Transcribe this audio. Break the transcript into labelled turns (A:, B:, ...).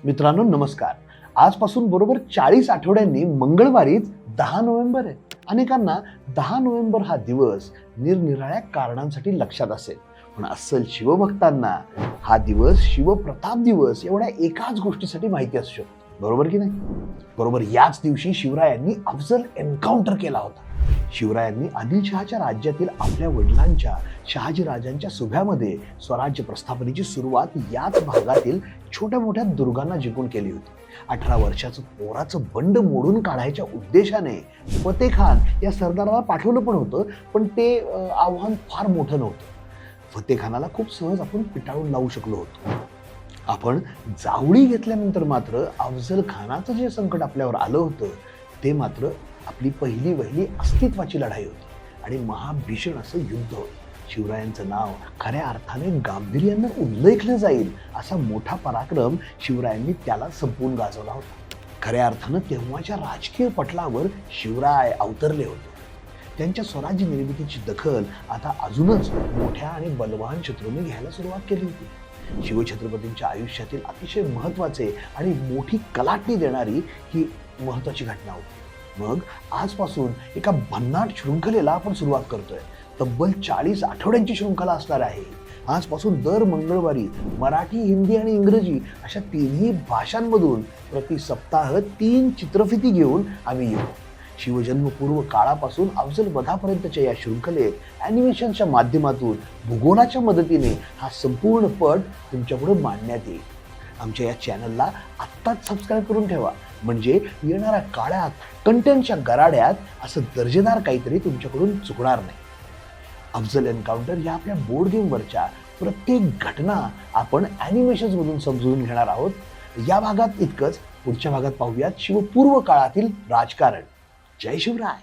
A: मित्रांनो नमस्कार. आजपासून बरोबर 40 आठवड्यांनी मंगळवारीच 10 नोव्हेंबर आहे. अनेकांना 10 नोव्हेंबर हा दिवस निरनिराळ्या कारणांसाठी लक्षात असेल, पण अस्सल शिवभक्तांना हा दिवस शिवप्रताप दिवस एवढ्या एकाच गोष्टीसाठी माहिती असू शकतो. बरोबर की नाही? बरोबर याच दिवशी शिवरायांनी अफजल एन्काउंटर केला होता. शिवरायांनी आदिलशहाच्या राज्यातील आपल्या वडिलांच्या शहाजीराजांच्या सुभ्यामध्ये स्वराज्य प्रस्थापनेची सुरुवात याच भागातील छोट्या मोठ्या दुर्गांना जिंकून केली होती. 18 वर्षाचं पोराचं बंड मोडून काढायच्या उद्देशाने फतेह खान या सरदाराला पाठवलं पण होतं, पण ते आव्हान फार मोठं नव्हतं. फतेह खानाला खूप सहज आपण पिटाळून लावू शकलो होतो. आपण जावळी घेतल्यानंतर मात्र अफजल खानाचं जे संकट आपल्यावर आलं होतं ते मात्र आपली पहिली वहिली अस्तित्वाची लढाई होती आणि महाभीषण असं युद्ध होतं. शिवरायांचं नाव खऱ्या अर्थाने गांभीर्यानं उल्लेखलं जाईल असा मोठा पराक्रम शिवरायांनी त्याला संपवून गाजवला होता. खऱ्या अर्थानं तेव्हाच्या राजकीय पटलावर शिवराय अवतरले होते. त्यांच्या स्वराज्य निर्मितीची दखल आता अजूनच मोठ्या आणि बलवान शत्रूने घ्यायला सुरुवात केली होती. शिवछत्रपतींच्या आयुष्यातील अतिशय महत्त्वाचे आणि मोठी कलाटणी देणारी ही महत्त्वाची घटना होती. मग आजपासून एका भन्नाट शृंखलेला आपण सुरुवात करतोय. तब्बल 40 आठवड्यांची शृंखला असणार आहे. आजपासून दर मंगळवारी मराठी, हिंदी आणि इंग्रजी अशा तिन्ही भाषांमधून प्रति सप्ताह 3 चित्रफिती घेऊन आम्ही येऊ. शिवजन्मपूर्व काळापासून अफजल वधापर्यंतच्या या शृंखलेत ॲनिमेशनच्या माध्यमातून भूगोलाच्या मदतीने हा संपूर्ण पट तुमच्यापुढे मांडण्यात येईल. आमच्या या चॅनलला आत्ताच सबस्क्राईब करून ठेवा, म्हणजे येणाऱ्या काळात कंटेंटच्या गराड्यात असं दर्जेदार काहीतरी तुमच्याकडून चुकणार नाही. अफजल एन्काउंटर या आपल्या बोर्ड गेमवरच्या प्रत्येक घटना आपण ॲनिमेशन्समधून समजून घेणार आहोत. या भागात इतकंच. पुढच्या भागात पाहूयात शिवपूर्व काळातील राजकारण. जय शिवराय.